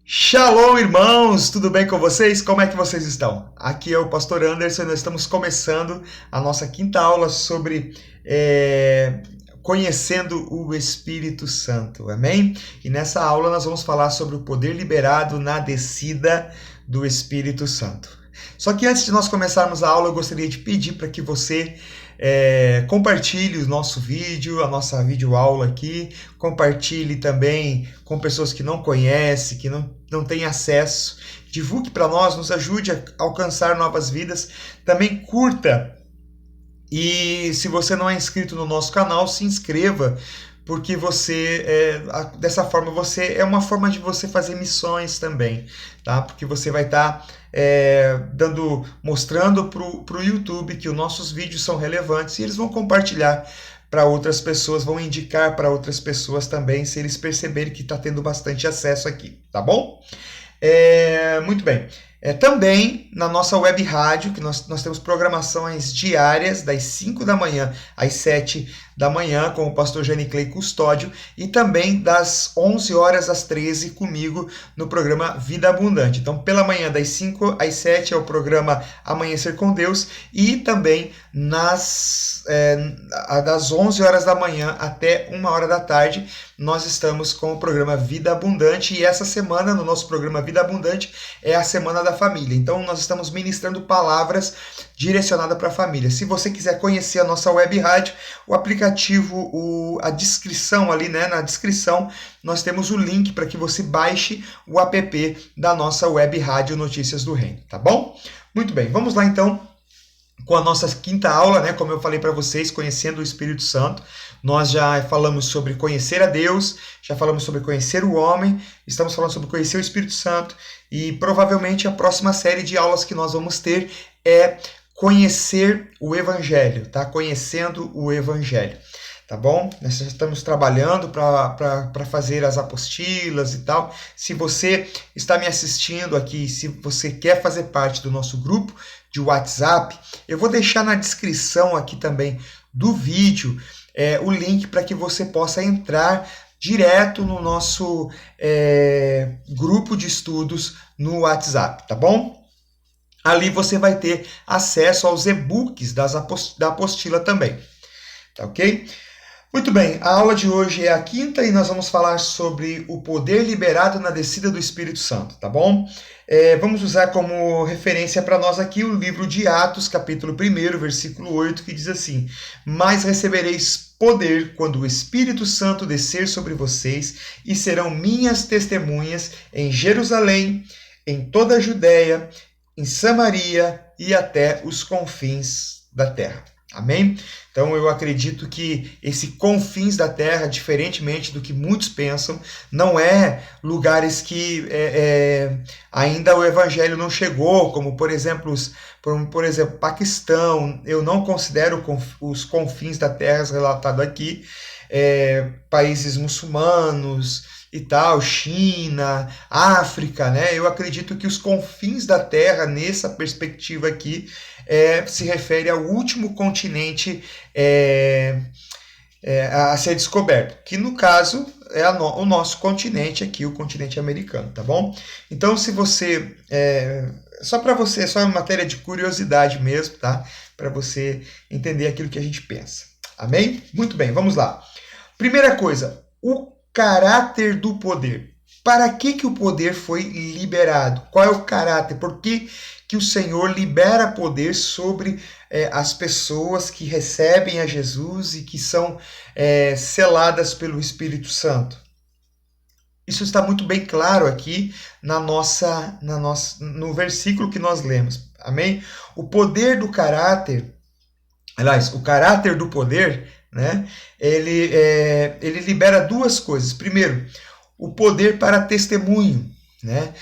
Shalom, irmãos! Tudo bem com vocês? Como é que vocês estão? Aqui é o Pastor Anderson e nós estamos começando a nossa quinta aula sobre conhecendo o Espírito Santo, amém? E nessa aula nós vamos falar sobre o poder liberado na descida do Espírito Santo. Só que antes de nós começarmos a aula, eu gostaria de pedir para que você compartilhe o nosso vídeo, a nossa videoaula aqui, compartilhe também com pessoas que não conhecem, que não têm acesso, divulgue para nós, nos ajude a alcançar novas vidas, também curta, e se você não é inscrito no nosso canal, se inscreva, porque dessa forma é uma forma de você fazer missões também, tá? Porque você vai estar mostrando para o YouTube que os nossos vídeos são relevantes e eles vão compartilhar para outras pessoas, vão indicar para outras pessoas também, se eles perceberem que está tendo bastante acesso aqui, tá bom? Muito bem. Também na nossa web rádio, que nós temos programações diárias, das 5 da manhã às 7 da manhã, com o pastor Janicley Custódio, e também das 11 horas às 13 comigo no programa Vida Abundante. Então, pela manhã, das 5 às 7 é o programa Amanhecer com Deus, e também das 11 horas da manhã até 1 hora da tarde, nós estamos com o programa Vida Abundante, e essa semana, no nosso programa Vida Abundante, é a Semana da Família. Então, nós estamos ministrando palavras direcionadas para a família. Se você quiser conhecer a nossa web rádio, o aplicativo, a descrição ali, né? Na descrição, nós temos o link para que você baixe o app da nossa web rádio Notícias do Reino, tá bom? Muito bem, vamos lá então com a nossa quinta aula, né? Como eu falei para vocês, conhecendo o Espírito Santo. Nós já falamos sobre conhecer a Deus, já falamos sobre conhecer o homem, estamos falando sobre conhecer o Espírito Santo, e provavelmente a próxima série de aulas que nós vamos ter é conhecer o Evangelho, tá? Conhecendo o Evangelho, tá bom? Nós já estamos trabalhando para fazer as apostilas e tal. Se você está me assistindo aqui, se você quer fazer parte do nosso grupo de WhatsApp, eu vou deixar na descrição aqui também do vídeo o link para que você possa entrar direto no nosso grupo de estudos no WhatsApp, tá bom? Ali você vai ter acesso aos e-books da apostila também, tá ok? Muito bem, a aula de hoje é a quinta e nós vamos falar sobre o poder liberado na descida do Espírito Santo, tá bom? Vamos usar como referência para nós aqui o livro de Atos, capítulo 1, versículo 8, que diz assim: mas recebereis poder quando o Espírito Santo descer sobre vocês, e serão minhas testemunhas em Jerusalém, em toda a Judéia, em Samaria e até os confins da terra. Amém? Então eu acredito que esse confins da terra, diferentemente do que muitos pensam, não é lugares que ainda o evangelho não chegou, como por exemplo, Paquistão. Eu não considero os confins da terra relatados aqui, países muçulmanos e tal, China, África, né? Eu acredito que os confins da Terra, nessa perspectiva aqui, se refere ao último continente a ser descoberto, que no caso é o nosso continente aqui, o continente americano, tá bom? Então, se você... só para você, só uma matéria de curiosidade mesmo, tá? Para você entender aquilo que a gente pensa. Amém? Muito bem, vamos lá. Primeira coisa, o caráter do poder. Para que o poder foi liberado? Qual é o caráter? Por que o Senhor libera poder sobre as pessoas que recebem a Jesus e que são seladas pelo Espírito Santo? Isso está muito bem claro aqui no versículo que nós lemos. Amém? O poder do caráter, aliás, o caráter do poder, né? Ele libera duas coisas. Primeiro, o poder para testemunho, né?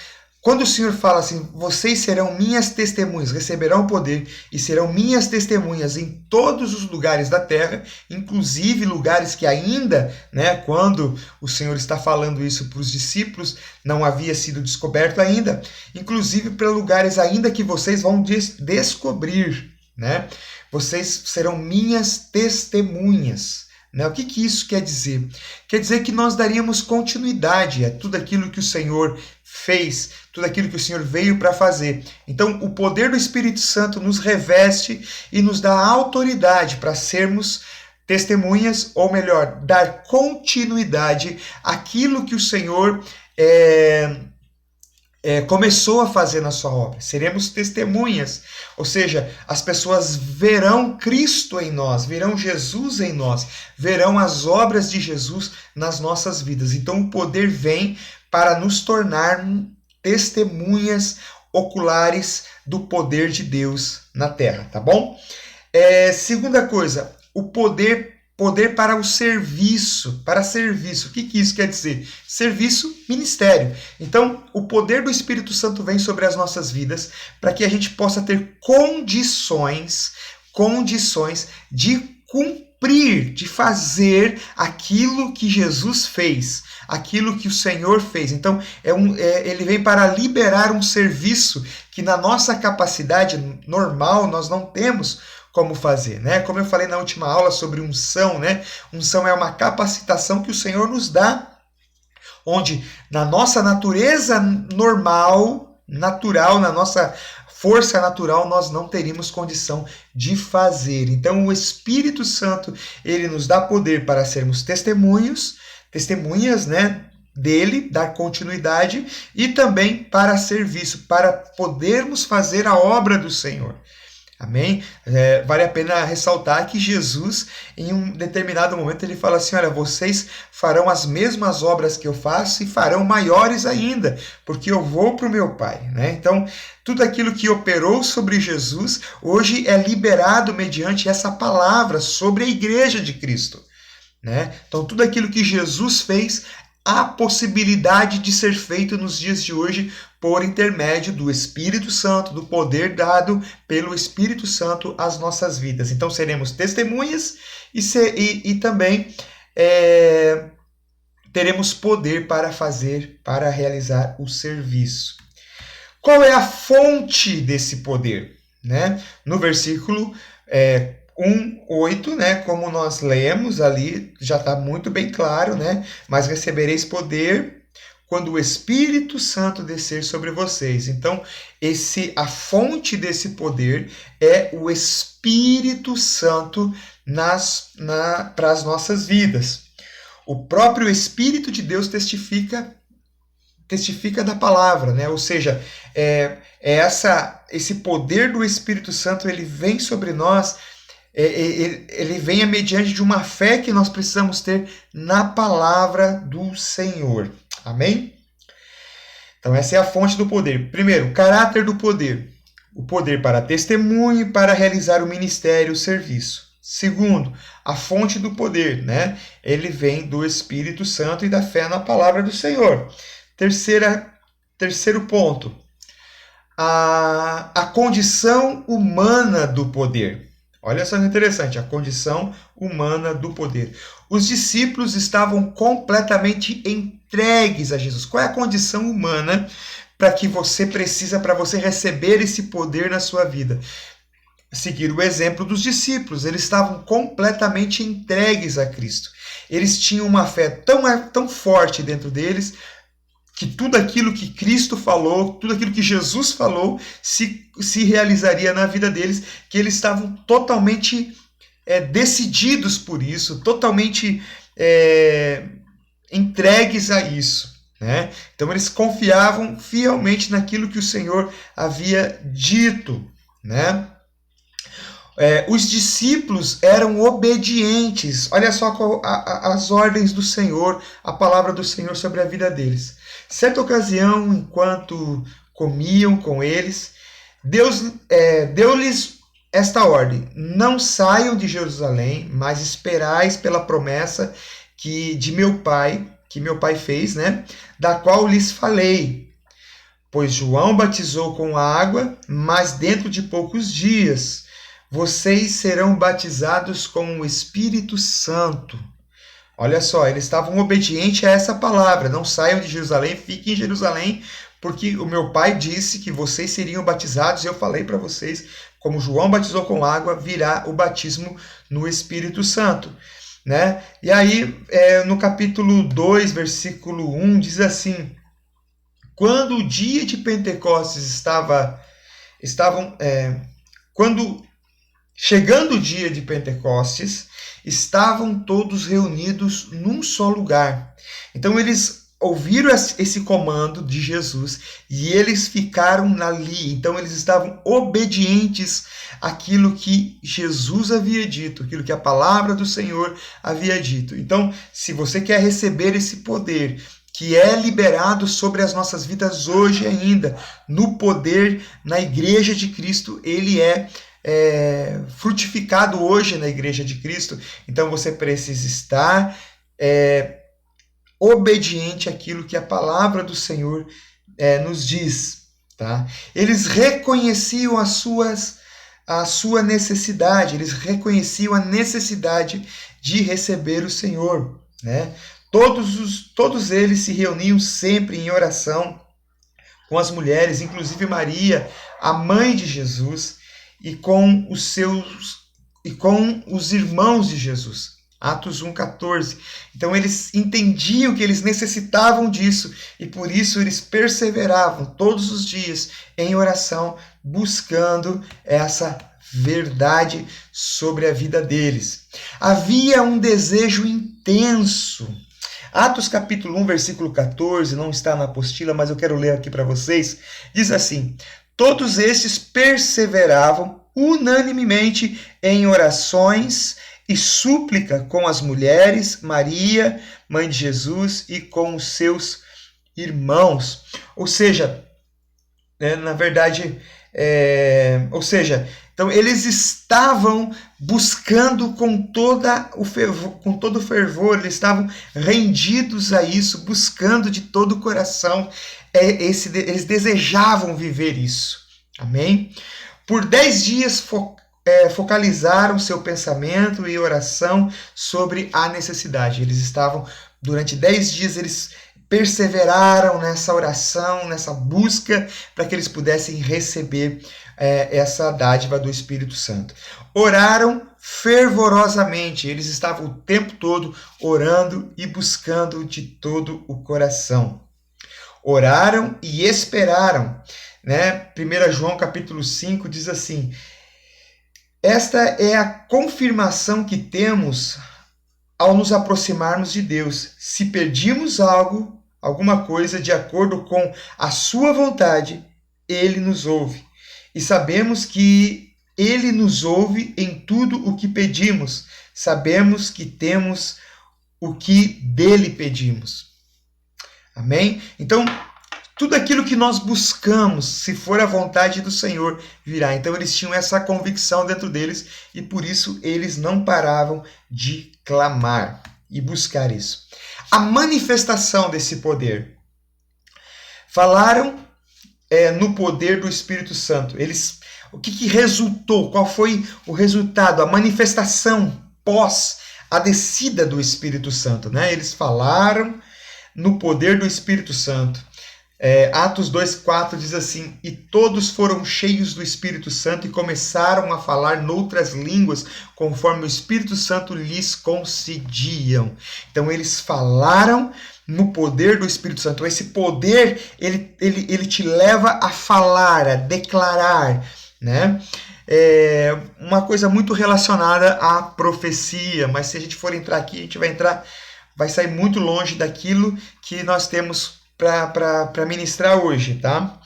Quando o Senhor fala assim, vocês serão minhas testemunhas, receberão poder e serão minhas testemunhas em todos os lugares da terra, inclusive lugares que ainda, né, quando o Senhor está falando isso para os discípulos, não havia sido descoberto ainda, inclusive para lugares ainda que vocês vão descobrir, né? Vocês serão minhas testemunhas. Né? O que isso quer dizer? Quer dizer que nós daríamos continuidade a tudo aquilo que o Senhor fez, tudo aquilo que o Senhor veio para fazer. Então, o poder do Espírito Santo nos reveste e nos dá autoridade para sermos testemunhas, ou melhor, dar continuidade àquilo que o Senhor começou a fazer na sua obra. Seremos testemunhas, ou seja, as pessoas verão Cristo em nós, verão Jesus em nós, verão as obras de Jesus nas nossas vidas. Então o poder vem para nos tornar testemunhas oculares do poder de Deus na terra, tá bom? Segunda coisa, o poder para o serviço, para serviço. O que isso quer dizer? Serviço, ministério. Então, o poder do Espírito Santo vem sobre as nossas vidas para que a gente possa ter condições de cumprir, de fazer aquilo que Jesus fez, aquilo que o Senhor fez. Então, ele vem para liberar um serviço que na nossa capacidade normal nós não temos como fazer, né? Como eu falei na última aula sobre unção, né? Unção é uma capacitação que o Senhor nos dá, onde na nossa natureza natural, na nossa força natural, nós não teríamos condição de fazer. Então, o Espírito Santo, ele nos dá poder para sermos testemunhas, né? Dele, dar continuidade, e também para serviço, para podermos fazer a obra do Senhor. Amém? Vale a pena ressaltar que Jesus, em um determinado momento, ele fala assim: olha, vocês farão as mesmas obras que eu faço e farão maiores ainda, porque eu vou para o meu Pai, né? Então, tudo aquilo que operou sobre Jesus, hoje é liberado mediante essa palavra sobre a igreja de Cristo, né? Então, tudo aquilo que Jesus fez, há possibilidade de ser feito nos dias de hoje por intermédio do Espírito Santo, do poder dado pelo Espírito Santo às nossas vidas. Então seremos testemunhas e também teremos poder para realizar o serviço. Qual é a fonte desse poder? Né? No versículo 1:8, né, como nós lemos ali, já está muito bem claro, né? Mas recebereis poder quando o Espírito Santo descer sobre vocês. Então, a fonte desse poder é o Espírito Santo para as nossas vidas. O próprio Espírito de Deus testifica da palavra, né? Ou seja, esse poder do Espírito Santo, ele vem sobre nós. Ele vem mediante de uma fé que nós precisamos ter na palavra do Senhor. Amém? Então essa é a fonte do poder. Primeiro, o caráter do poder. O poder para testemunho e para realizar o ministério, o serviço. Segundo, a fonte do poder, né? Ele vem do Espírito Santo e da fé na palavra do Senhor. Terceiro ponto, a condição humana do poder. Olha só que interessante, a condição humana do poder. Os discípulos estavam completamente entregues a Jesus. Qual é a condição humana que você precisa para você receber esse poder na sua vida? Seguir o exemplo dos discípulos. Eles estavam completamente entregues a Cristo. Eles tinham uma fé tão forte dentro deles, que tudo aquilo que Cristo falou, tudo aquilo que Jesus falou, se realizaria na vida deles, que eles estavam totalmente decididos por isso, totalmente entregues a isso, né? Então eles confiavam fielmente naquilo que o Senhor havia dito, né? Os discípulos eram obedientes. Olha só as ordens do Senhor, a palavra do Senhor sobre a vida deles. Certa ocasião, enquanto comiam com eles, Deus deu-lhes esta ordem: não saiam de Jerusalém, mas esperais pela promessa que meu pai fez, né? Da qual lhes falei. Pois João batizou com água, mas dentro de poucos dias vocês serão batizados com o Espírito Santo. Olha só, eles estavam obedientes a essa palavra. Não saiam de Jerusalém, fiquem em Jerusalém, porque o meu pai disse que vocês seriam batizados. Eu falei para vocês, como João batizou com água, virá o batismo no Espírito Santo, né? E aí, no capítulo 2, versículo 1, diz assim: quando o dia de Pentecostes quando chegando o dia de Pentecostes, estavam todos reunidos num só lugar. Então eles ouviram esse comando de Jesus e eles ficaram ali. Então eles estavam obedientes àquilo que Jesus havia dito, aquilo que a palavra do Senhor havia dito. Então, se você quer receber esse poder que é liberado sobre as nossas vidas hoje ainda, no poder, na Igreja de Cristo, ele é frutificado hoje na Igreja de Cristo. Então você precisa estar obediente àquilo que a palavra do Senhor nos diz. Tá? Eles reconheciam a sua necessidade, eles reconheciam a necessidade de receber o Senhor. Né? Todos eles se reuniam sempre em oração com as mulheres, inclusive Maria, a mãe de Jesus, e com os irmãos de Jesus. Atos 1,14. Então eles entendiam que eles necessitavam disso e por isso eles perseveravam todos os dias em oração, buscando essa verdade sobre a vida deles. Havia um desejo intenso. Atos capítulo 1, versículo 14, não está na apostila, mas eu quero ler aqui para vocês. Diz assim: todos estes perseveravam unanimemente em orações e súplica com as mulheres, Maria, mãe de Jesus, e com os seus irmãos. Ou seja, na verdade, então eles estavam buscando com todo o fervor, eles estavam rendidos a isso, buscando de todo o coração, eles desejavam viver isso. Amém? Por 10 dias focalizaram seu pensamento e oração sobre a necessidade. Eles estavam, durante 10 dias, eles perseveraram nessa oração, nessa busca, para que eles pudessem receber essa dádiva do Espírito Santo. Oraram fervorosamente, eles estavam o tempo todo orando e buscando de todo o coração. Oraram e esperaram. Né? 1 João capítulo 5 diz assim: esta é a confirmação que temos ao nos aproximarmos de Deus. Se pedimos alguma coisa de acordo com a sua vontade, ele nos ouve. E sabemos que ele nos ouve em tudo o que pedimos. Sabemos que temos o que dele pedimos. Amém? Então, tudo aquilo que nós buscamos, se for a vontade do Senhor, virá. Então eles tinham essa convicção dentro deles e por isso eles não paravam de clamar e buscar isso. A manifestação desse poder. Falaram no poder do Espírito Santo. O que resultou? Qual foi o resultado? A manifestação pós a descida do Espírito Santo. Né? Eles falaram no poder do Espírito Santo. Atos 2,4 diz assim: e todos foram cheios do Espírito Santo e começaram a falar noutras línguas, conforme o Espírito Santo lhes concediam. Então eles falaram no poder do Espírito Santo. Esse poder, ele te leva a falar, a declarar, né? Uma coisa muito relacionada à profecia, mas se a gente for entrar aqui, a gente vai sair muito longe daquilo que nós temos para ministrar hoje, tá?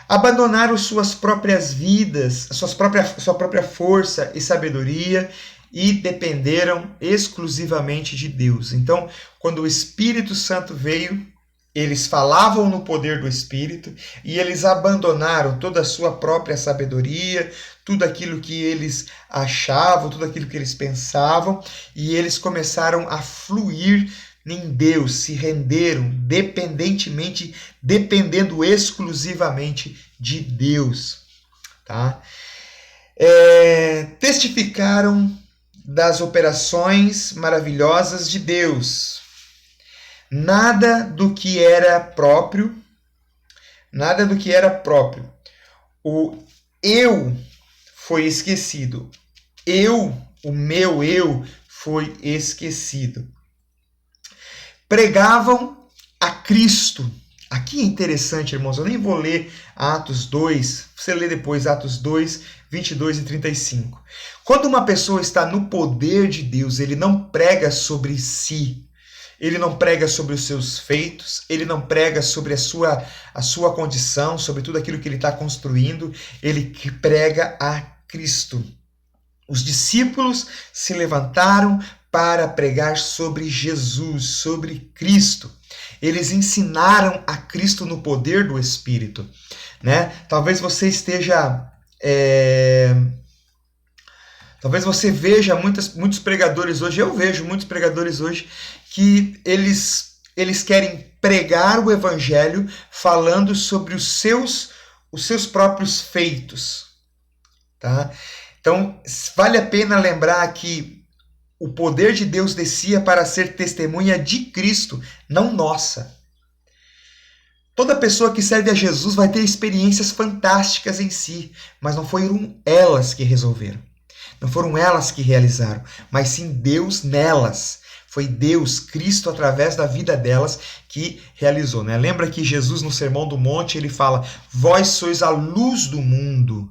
Abandonaram suas próprias vidas, sua própria força e sabedoria e dependeram exclusivamente de Deus. Então, quando o Espírito Santo veio, eles falavam no poder do Espírito e eles abandonaram toda a sua própria sabedoria, tudo aquilo que eles achavam, tudo aquilo que eles pensavam, e eles começaram a fluir em Deus, se renderam dependendo exclusivamente de Deus. Tá? Testificaram das operações maravilhosas de Deus. Nada do que era próprio. O eu foi esquecido. O meu eu foi esquecido. Pregavam a Cristo, Aqui é interessante, irmãos, eu nem vou ler Atos 2, você lê depois Atos 2, 22 e 35. Quando uma pessoa está no poder de Deus, ele não prega sobre si, ele não prega sobre os seus feitos, ele não prega sobre a sua condição, sobre tudo aquilo que ele está construindo, ele prega a Cristo. Os discípulos se levantaram para pregar sobre Jesus, sobre Cristo. Eles ensinaram a Cristo no poder do Espírito, né? Talvez você esteja... Talvez você veja muitos pregadores hoje, eu vejo muitos pregadores hoje, que eles querem pregar o Evangelho falando sobre os seus próprios feitos, tá? Então, vale a pena lembrar que o poder de Deus descia para ser testemunha de Cristo, não nossa. Toda pessoa que serve a Jesus vai ter experiências fantásticas em si, mas não foram elas que resolveram. Não foram elas que realizaram, mas sim Deus nelas. Foi Deus, Cristo, através da vida delas, que realizou, né? Lembra que Jesus, no Sermão do Monte, ele fala: vós sois a luz do mundo.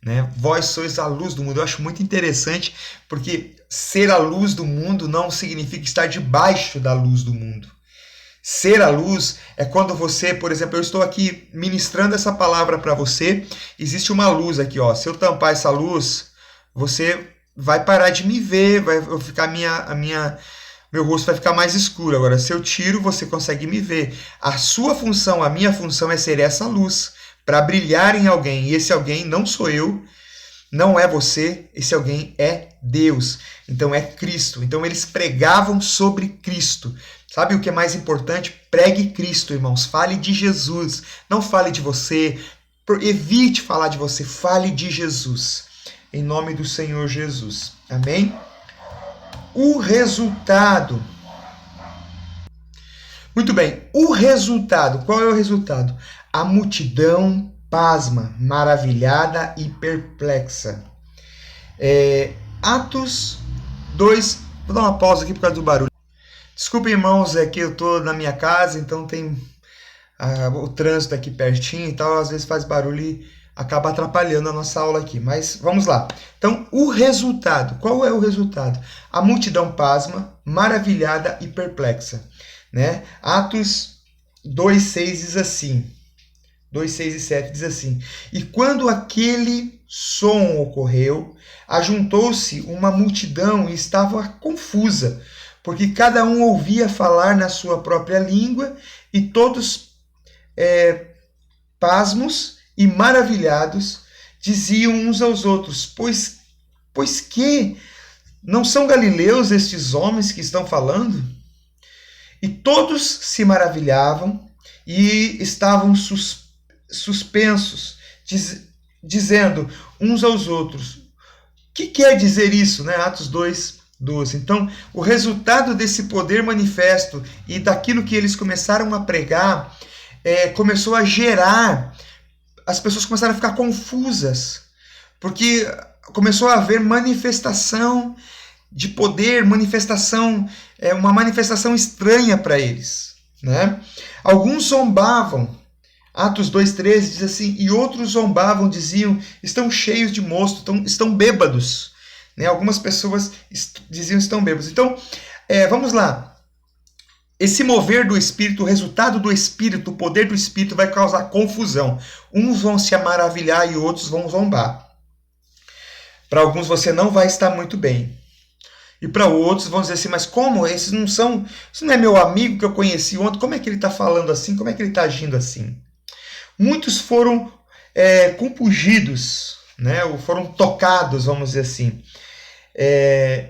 Né? Vós sois a luz do mundo. Eu acho muito interessante, porque ser a luz do mundo não significa estar debaixo da luz do mundo. Ser a luz é quando você, por exemplo, eu estou aqui ministrando essa palavra para você, existe uma luz aqui, ó. Se eu tampar essa luz, você vai parar de me ver, vai ficar meu rosto vai ficar mais escuro. Agora, se eu tiro, você consegue me ver. A sua função, a minha função é ser essa luz, para brilhar em alguém. E esse alguém não sou eu, não é você, esse alguém é Deus. Então é Cristo. Então eles pregavam sobre Cristo. Sabe o que é mais importante? Pregue Cristo, irmãos. Fale de Jesus. Não fale de você. Evite falar de você. Fale de Jesus. Em nome do Senhor Jesus. Amém? O resultado. Muito bem. O resultado. Qual é o resultado? A multidão pasma, maravilhada e perplexa. Atos 2. Vou dar uma pausa aqui por causa do barulho. Desculpe, irmãos, é que eu estou na minha casa, então tem o trânsito aqui pertinho e tal, às vezes faz barulho e acaba atrapalhando a nossa aula aqui. Mas vamos lá. Então, o resultado. Qual é o resultado? A multidão pasma, maravilhada e perplexa. Né? Atos 2,6 diz assim. 2, 6 e 7 diz assim: e quando aquele som ocorreu, ajuntou-se uma multidão e estava confusa, porque cada um ouvia falar na sua própria língua, e todos, pasmos e maravilhados, diziam uns aos outros: pois que não são galileus estes homens que estão falando? E todos se maravilhavam e estavam suspensos, dizendo uns aos outros: o que quer dizer isso? Né? Atos 2, 12. Então, o resultado desse poder manifesto e daquilo que eles começaram a pregar, começou a gerar, as pessoas começaram a ficar confusas, porque começou a haver manifestação de poder, uma manifestação estranha para eles. Né? Alguns zombavam. Atos 2,13 diz assim: e outros zombavam, diziam: estão cheios de mosto, estão bêbados. Né? Algumas pessoas diziam: estão bêbados. Então, vamos lá. Esse mover do Espírito, o resultado do Espírito, o poder do Espírito vai causar confusão. Uns vão se maravilhar e outros vão zombar. Para alguns você não vai estar muito bem. E para outros vão dizer assim: mas como? Esses não são... Isso não é meu amigo que eu conheci ontem? Como é que ele está falando assim? Como é que ele está agindo assim? Muitos foram compungidos, né? Ou foram tocados, vamos dizer assim.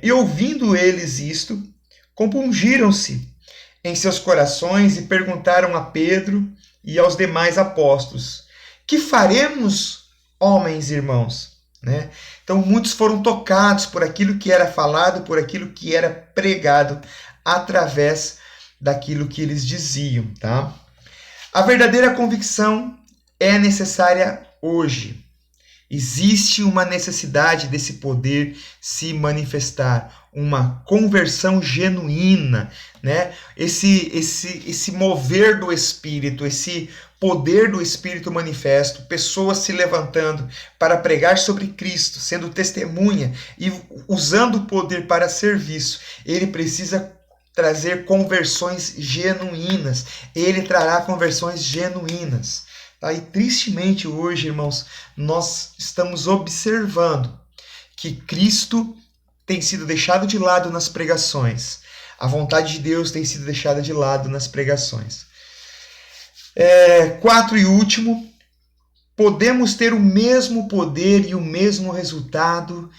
E ouvindo eles isto, compungiram-se em seus corações e perguntaram a Pedro e aos demais apóstolos: que faremos, homens e irmãos? Né? Então muitos foram tocados por aquilo que era falado, por aquilo que era pregado, através daquilo que eles diziam. Tá? A verdadeira convicção é necessária hoje. Existe uma necessidade desse poder se manifestar, uma conversão genuína, né? Esse mover do Espírito, esse poder do Espírito manifesto, pessoas se levantando para pregar sobre Cristo, sendo testemunha e usando o poder para serviço. Ele precisa trazer conversões genuínas. Ele trará conversões genuínas. Tá? E tristemente hoje, irmãos, nós estamos observando que Cristo tem sido deixado de lado nas pregações. A vontade de Deus tem sido deixada de lado nas pregações. 4 e último, podemos ter o mesmo poder e o mesmo resultado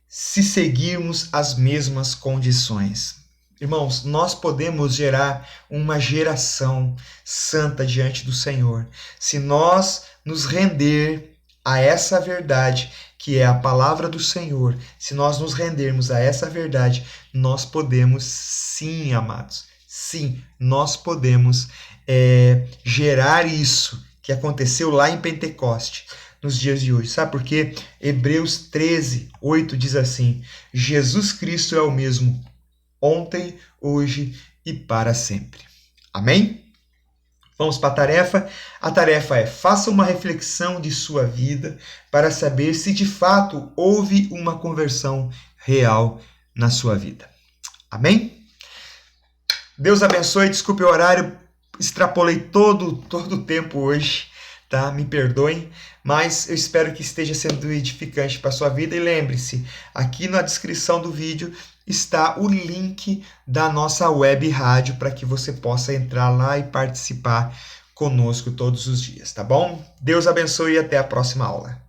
se seguirmos as mesmas condições. Irmãos, nós podemos gerar uma geração santa diante do Senhor se nós nos render a essa verdade que é a palavra do Senhor. Se nós nos rendermos a essa verdade, nós podemos sim, amados, sim, nós podemos gerar isso que aconteceu lá em Pentecoste nos dias de hoje. Sabe por quê? Hebreus 13, 8 diz assim: Jesus Cristo é o mesmo ontem, hoje e para sempre. Amém? Vamos para a tarefa. A tarefa é: faça uma reflexão de sua vida para saber se de fato houve uma conversão real na sua vida. Amém? Deus abençoe. Desculpe o horário, extrapolei todo o tempo hoje, tá? Me perdoem, mas eu espero que esteja sendo edificante para a sua vida. E lembre-se, aqui na descrição do vídeo está o link da nossa web rádio para que você possa entrar lá e participar conosco todos os dias, tá bom? Deus abençoe e até a próxima aula.